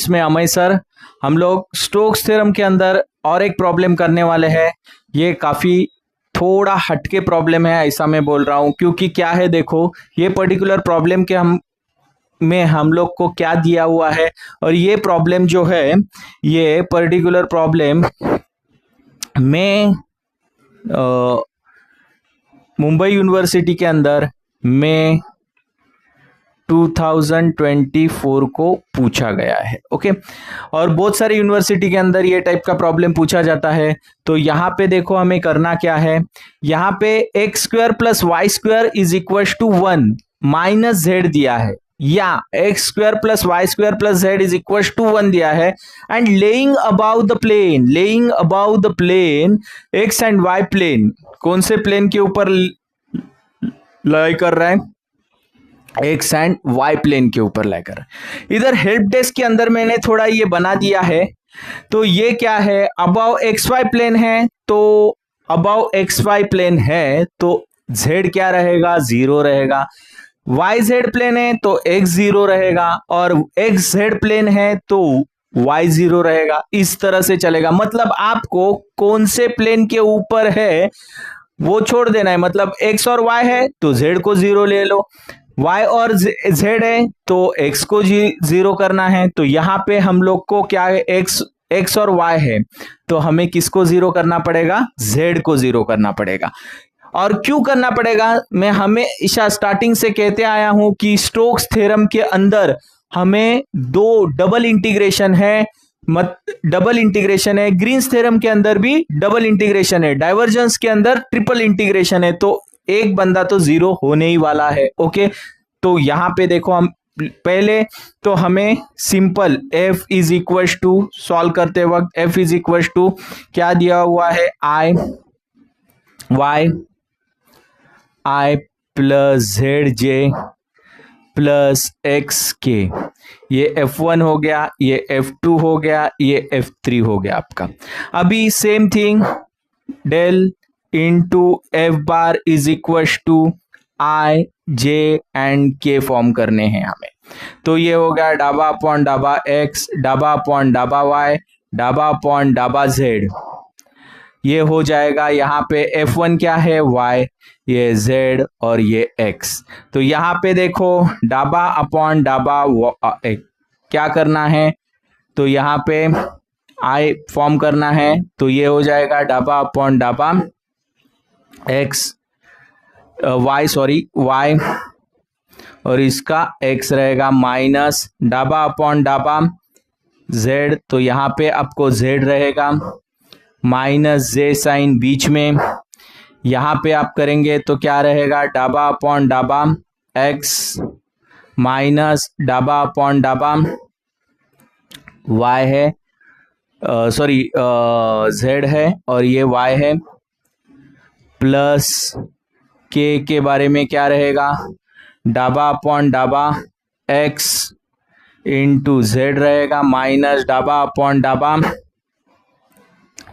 में अमय सर, हम लोग स्टोक्स थ्योरम के अंदर और एक प्रॉब्लम करने वाले हैं। ये काफी थोड़ा हटके प्रॉब्लम है, ऐसा मैं बोल रहा हूँ, क्योंकि क्या है, देखो ये पर्टिकुलर प्रॉब्लम के हम लोग को क्या दिया हुआ है, और ये प्रॉब्लम जो है, ये पर्टिकुलर प्रॉब्लम में मुंबई यूनिवर्सिटी के अंदर में 2024 को पूछा गया है। ओके, और बहुत सारे यूनिवर्सिटी के अंदर ये टाइप का प्रॉब्लम पूछा जाता है। तो यहाँ पे देखो हमें करना क्या है, यहाँ पे x square plus y square is equal to 1 minus z दिया है, या x square plus y square plus z is equal to 1 दिया है, and lying about the plane x and y plane, कौन से प्लेन के ऊपर लाई कर रहा है, एक्स एंड वाई प्लेन के ऊपर लाकर। इधर हेल्प डेस्क के अंदर मैंने थोड़ा ये बना दिया है। तो ये क्या है, अबाव एक्स वाई प्लेन है, तो अबाव एक्स वाई प्लेन है तो जेड क्या रहेगा, 0 रहेगा। वाई जेड प्लेन है तो एक्स 0 रहेगा, और एक्स जेड प्लेन है तो वाई 0 रहेगा। इस तरह से चलेगा, मतलब आपको कौन से प्लेन के ऊपर है वो छोड़ देना है। मतलब एक्स और वाई है तो जेड को 0 ले लो, y और z है तो x को 0 करना है। तो यहाँ पे हम लोग को क्या है, x और y है, तो हमें किसको 0 करना पड़ेगा, z को 0 करना पड़ेगा। और क्यों करना पड़ेगा, मैं हमेशा स्टार्टिंग से कहते आया हूं कि स्टोक्स थ्योरम के अंदर हमें दो डबल इंटीग्रेशन है, ग्रीन्स थ्योरम के अंदर भी डबल इंटीग्रेशन है, डाइवर्जेंस के अंदर ट्रिपल इंटीग्रेशन है, तो एक बंदा तो 0 होने ही वाला है। ओके, तो यहां पे देखो, हम पहले तो हमें simple f is equal to solve करते वक्त f इज इक्वल टू क्या दिया हुआ है, i plus zj plus x के, ये f1 हो गया, ये f2 हो गया, ये f3 हो गया आपका। अभी same thing del into F bar is equal to i j and k form करने हैं हमें। तो ये हो गया डाबा अपॉन डाबा एक्स, डाबा अपॉन डाबा वाई, डाबा अपॉन डाबा जेड, ये हो जाएगा। यहाँ पे f1 क्या है, y, ये z और ये x। तो यहाँ पे देखो डाबा अपॉन डाबा क्या करना है, तो यहाँ पे i फॉर्म करना है, तो ये हो जाएगा डाबा अपॉन डाबा y और इसका x रहेगा माइनस डाबा अपॉन डाबा z, तो यहाँ पे आपको z रहेगा माइनस j साइन बीच में, यहाँ पे आप करेंगे तो क्या रहेगा, डाबा अपॉन डाबा x माइनस डाबा अपॉन डाबा y है, z है और ये y है, प्लस के बारे में क्या रहेगा, डाबा अपॉन डाबा x इंटू जेड रहेगा माइनस डाबा अपॉन डाबा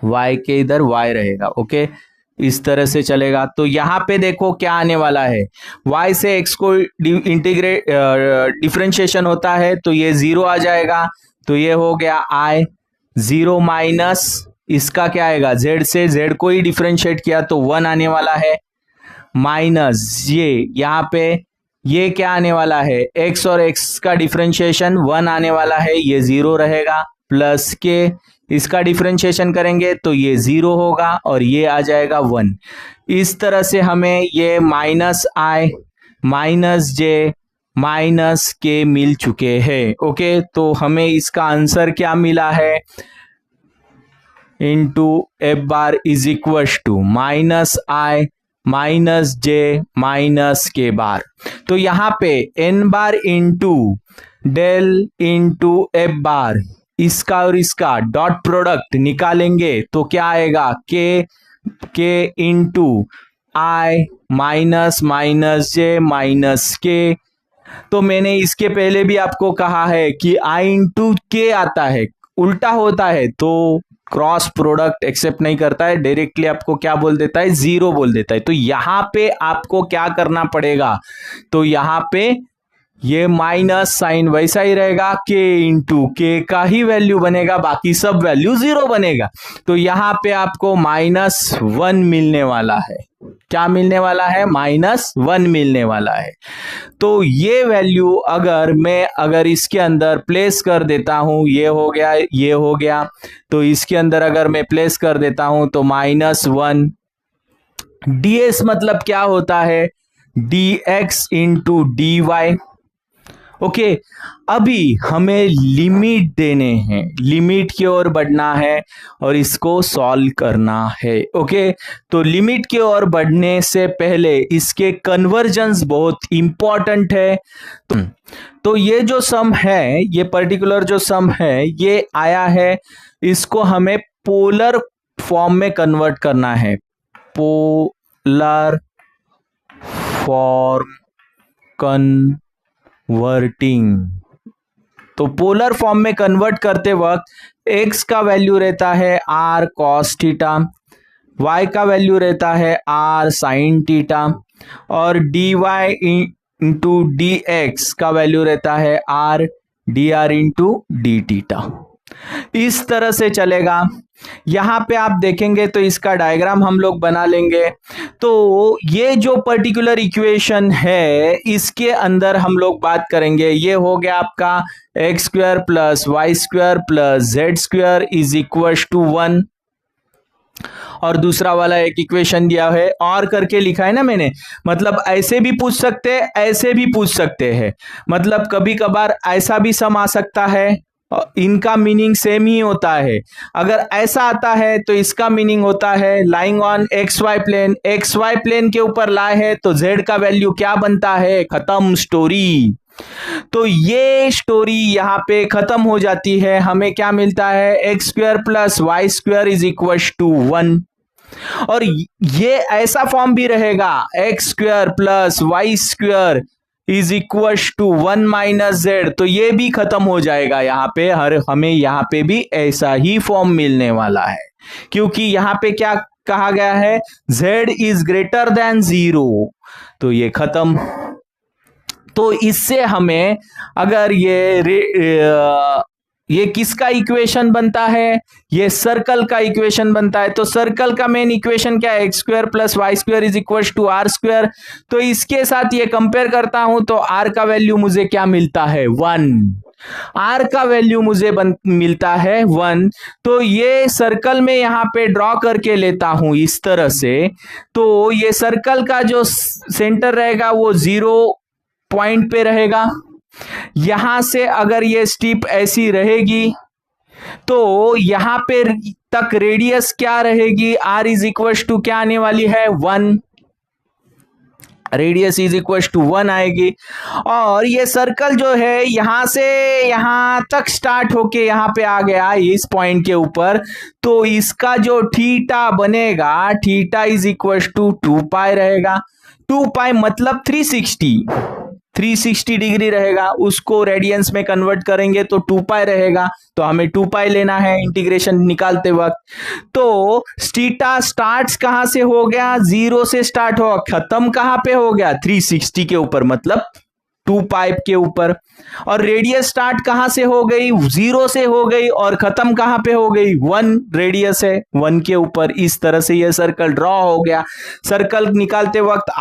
y के इधर y रहेगा। ओके, इस तरह से चलेगा। तो यहाँ पे देखो क्या आने वाला है, y से x को डिफरेंशिएशन होता है तो ये 0 आ जाएगा, तो ये हो गया i 0 माइनस इसका क्या आएगा, z से z को ही डिफरेंशिएट किया तो 1 आने वाला है, माइनस ये यहाँ पे ये क्या आने वाला है, x और x का डिफरेंशिएशन 1 आने वाला है, ये 0 रहेगा, प्लस के इसका डिफरेंशिएशन करेंगे तो ये 0 होगा और ये आ जाएगा 1। इस तरह से हमें ये minus i minus j minus के मिल चुके हैं। ओके, तो हमें इसका आंसर क्या मिला है, into F bar is equal to minus i minus j minus K bar. तो यहाँ पे n bar into del into F bar, इसका और इसका डॉट प्रोडक्ट निकालेंगे तो क्या आएगा, के इंटू आई माइनस माइनस जे माइनस के। तो मैंने इसके पहले भी आपको कहा है कि आई इंटू के आता है, उल्टा होता है तो क्रॉस प्रोडक्ट एक्सेप्ट नहीं करता है, डायरेक्टली आपको क्या बोल देता है, 0 बोल देता है। तो यहाँ पे आपको क्या करना पड़ेगा, तो यहाँ पे ये माइनस साइन वैसा ही रहेगा, के इंटू के का ही वैल्यू बनेगा, बाकी सब वैल्यू 0 बनेगा। तो यहां पे आपको -1 मिलने वाला है। क्या मिलने वाला है? -1 मिलने वाला है। तो ये वैल्यू अगर इसके अंदर प्लेस कर देता हूं, ये हो गया, ये हो गया, तो इसके अंदर अगर मैं प्लेस कर देता हूं तो -1 ds मतलब क्या होता है? dx into dy। ओके, अभी हमें लिमिट देने हैं, लिमिट की ओर बढ़ना है और इसको सॉल्व करना है। ओके, तो लिमिट की ओर बढ़ने से पहले इसके कन्वर्जेंस बहुत इंपॉर्टेंट है। तो ये जो सम है, ये पर्टिकुलर जो सम है, ये आया है, इसको हमें पोलर फॉर्म में कन्वर्ट करना है। पोलर फॉर्म कन्वर्टिंग, तो पोलर फॉर्म में कन्वर्ट करते वक्त x का वैल्यू रहता है r cos थीटा, y का वैल्यू रहता है r sin थीटा और dy इंटू dx का वैल्यू रहता है r dr into D theta. इस तरह से चलेगा। यहां पे आप देखेंगे तो इसका डायग्राम हम लोग बना लेंगे। तो ये जो पर्टिकुलर इक्वेशन है, इसके अंदर हम लोग बात करेंगे, ये हो गया आपका x² plus y² plus z² is equal to 1। और दूसरा वाला एक इक्वेशन दिया है और करके लिखा है ना मैंने, मतलब ऐसे भी पूछ सकते हैं, ऐसे भी पूछ सकते हैं, मतलब कभी कभार ऐसा भी सम आ सकता है, इनका मीनिंग सेम ही होता है। अगर ऐसा आता है तो इसका मीनिंग होता है lying on XY plane, XY plane के ऊपर लाए है तो Z का वैल्यू क्या बनता है? खत्म स्टोरी। तो ये स्टोरी यहां पे खत्म हो जाती है। हमें क्या मिलता है? x² plus y² is equal to 1। और ये ऐसा फॉर्म भी रहेगा, x² plus y² is equal to 1 minus z, तो ये भी खत्म हो जाएगा यहां पे। हमें यहां पे भी ऐसा ही फॉर्म मिलने वाला है, क्योंकि यहां पे क्या कहा गया है? z इज ग्रेटर देन 0, तो ये खत्म। तो इससे हमें अगर ये किसका इक्वेशन बनता है? ये सर्कल का इक्वेशन बनता है। तो सर्कल का मेन इक्वेशन क्या है? x² plus y² is equal to r²। तो इसके साथ ये कंपेयर करता हूं तो r का वैल्यू मुझे क्या मिलता है? 1। r का वैल्यू मुझे मिलता है 1। तो ये सर्कल में यहां पे ड्रॉ करके लेता हूं इस तरह से। तो ये सर्कल का जो सेंटर रहेगा वो 0 पॉइंट पे रहेगा। यहां से अगर ये स्टिप ऐसी रहेगी तो यहां पे तक रेडियस क्या रहेगी? r इज इक्वल टू क्या आने वाली है? 1। रेडियस इज इक्वल टू 1 आएगी। और ये सर्कल जो है यहां से यहां तक स्टार्ट होके यहां पे आ गया इस पॉइंट के ऊपर, तो इसका जो थीटा बनेगा, थीटा इज इक्वल टू 2 पाई रहेगा। 2 पाई मतलब 360 डिग्री रहेगा। उसको रेडियंस में कन्वर्ट करेंगे तो 2 पाई रहेगा, तो हमें 2 पाई लेना है इंटीग्रेशन निकालते वक्त। तो थीटा स्टार्ट कहां से हो गया? 0 से स्टार्ट हो, खत्म कहां पे हो गया? 360 के ऊपर, मतलब 2 पाई के ऊपर। और रेडियस स्टार्ट कहां से हो गई? 0 से हो गई और खत्म कहां पे हो गई? 1 रेडियस है 1 के ऊपर। इस तरह से यह सर्कल ड्रॉ हो गया। सर्कल निकालते वक्त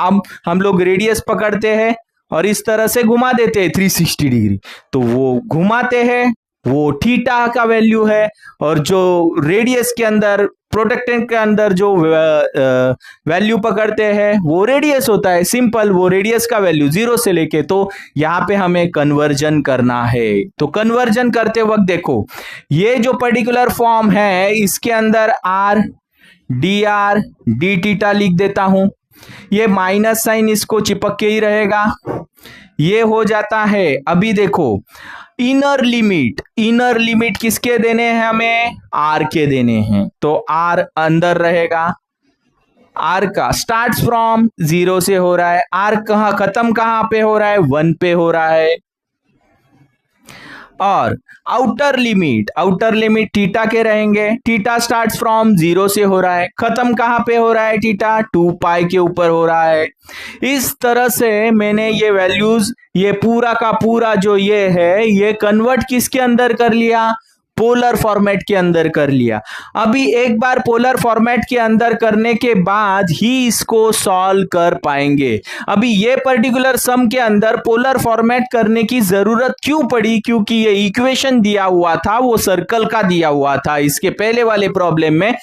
हम लोग रेडियस पकड़ते हैं और इस तरह से घुमा देते हैं 360 डिग्री। तो वो घुमाते हैं, वो थीटा का वैल्यू है। और जो रेडियस के अंदर, प्रोडक्टेंट के अंदर जो वैल्यू पकड़ते हैं वो रेडियस होता है। सिंपल, वो रेडियस का वैल्यू 0 से लेके, तो यहां पे हमें कन्वर्जन करना है। तो कन्वर्जन करते वक्त देखो, ये जो पर्टिकुलर फॉर्म है इसके अंदर r dr d थीटा लिख देता हूं। ये माइनस साइन इसको चिपक के ही रहेगा। ये हो जाता है। अभी देखो, इनर लिमिट किसके देने हैं? हमें r के देने हैं। तो r अंदर रहेगा। r का स्टार्ट फ्रॉम 0 से हो रहा है, r कहां खत्म कहां पे हो रहा है? 1 पे हो रहा है। और आउटर लिमिट थीटा के रहेंगे। थीटा स्टार्ट्स फ्रॉम 0 से हो रहा है, खत्म कहां पे हो रहा है थीटा 2 पाई के ऊपर हो रहा है। इस तरह से मैंने ये वैल्यूज ये पूरा का पूरा जो ये है ये कन्वर्ट किसके अंदर कर लिया, पोलर फॉर्मेट के अंदर कर लिया। अभी एक बार पोलर फॉर्मेट के अंदर करने के बाद ही इसको सॉल्व कर पाएंगे। अभी ये पर्टिकुलर सम के अंदर पोलर फॉर्मेट करने की जरूरत क्यों पड़ी, क्योंकि ये इक्वेशन दिया हुआ था वो सर्कल का दिया हुआ था। इसके पहले वाले प्रॉब्लम में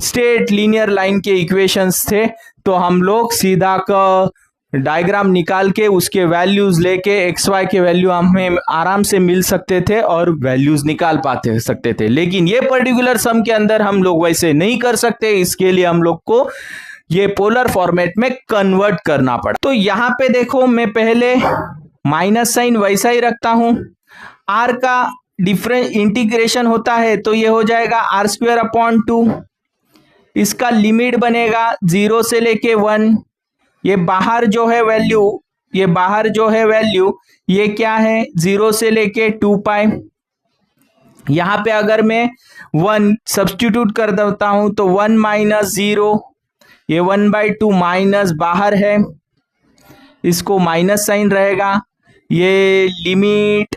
स्ट्रेट लीनियर लाइन के इक्वेशंस थे, तो हम लोग सीधा का डायग्राम निकाल के उसके वैल्यूज लेके एक्स वाई के वैल्यू हमें आराम से मिल सकते थे और वैल्यूज निकाल पाते सकते थे। लेकिन ये पर्टिकुलर सम के अंदर हम लोग वैसे नहीं कर सकते, इसके लिए हम लोग को ये पोलर फॉर्मेट में कन्वर्ट करना पड़ा। तो यहां पे देखो मैं पहले माइनस साइन वैसा ही रखता हूं, आर का डिफरेंस इंटीग्रेशन होता है तो ये हो जाएगा आर स्क्वायर अपॉन 2, इसका लिमिट बनेगा 0 से लेके 1। ये बाहर जो है वैल्यू ये क्या है 0 से लेके 2 पाई। यहां पे अगर मैं 1 सब्स्टिट्यूट कर देता हूं तो 1 माइनस 0, ये 1/2 माइनस बाहर है, इसको माइनस साइन रहेगा। ये लिमिट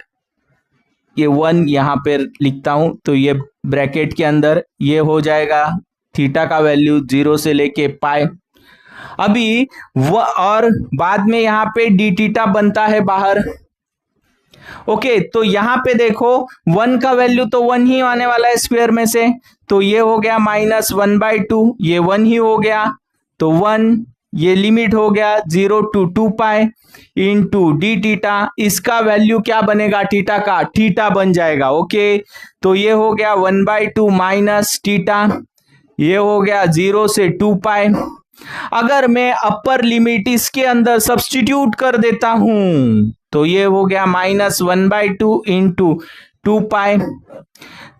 ये 1 यहां पे लिखता हूं तो ये ब्रैकेट के अंदर ये हो जाएगा थीटा का वैल्यू 0 से लेके पाई। अभी वो और बाद में यहाँ पे डी थीटा बनता है बाहर। ओके, तो यहाँ पे देखो 1 का वैल्यू तो 1 ही आने वाला है स्क्वायर में से, तो ये हो गया माइनस 1/2, ये 1 ही हो गया तो 1, ये लिमिट हो गया 0 to 2 pi into D theta. इसका वैल्यू क्या बनेगा थीटा का, थीटा बन जाएगा। ओके, तो ये हो गया 1/2 माइनस थीटा, ये हो गया 0 से 2 पाई। अगर मैं अपर लिमिट इसके अंदर सब्स्टिट्यूट कर देता हूं तो ये हो गया माइनस 1/2 इंटू 2 पाई,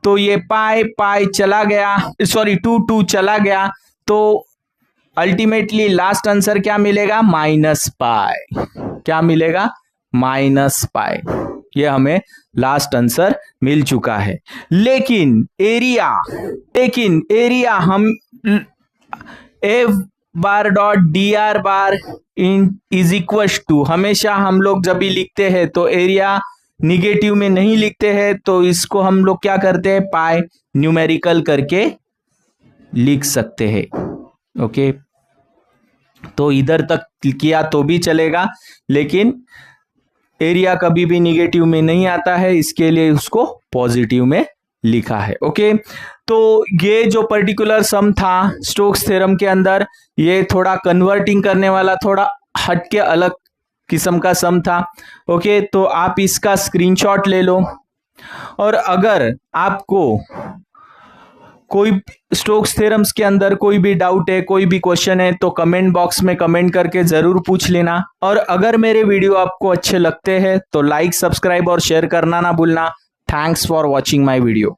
तो ये पाई चला गया, सॉरी 2 चला गया, तो अल्टीमेटली लास्ट आंसर क्या मिलेगा माइनस पाई। क्या मिलेगा माइनस पाई, ये हमें लास्ट आंसर मिल चुका है। लेकिन एरिया हम f bar dot d r bar is equal to, हमेशा हम लोग जब भी लिखते हैं तो एरिया निगेटिव में नहीं लिखते हैं, तो इसको हम लोग क्या करते हैं पाई न्यूमेरिकल करके लिख सकते हैं। ओके, तो इधर तक किया तो भी चलेगा, लेकिन एरिया कभी भी निगेटिव में नहीं आता है, इसके लिए उसको पॉजिटिव में लिखा है। ओके, तो ये जो पर्टिकुलर सम था स्टोक्स थ्योरम के अंदर, ये थोड़ा कन्वर्टिंग करने वाला, थोड़ा हटके अलग किस्म का सम था। ओके, तो आप इसका स्क्रीनशॉट ले लो, और अगर आपको कोई स्टोक्स थ्योरम्स के अंदर कोई भी डाउट है, कोई भी क्वेश्चन है, तो कमेंट बॉक्स में कमेंट करके जरूर पूछ लेना। और अगर मेरे वीडियो आपको अच्छे लगते हैं तो लाइक, सब्सक्राइब और शेयर करना ना भूलना। Thanks for watching my video.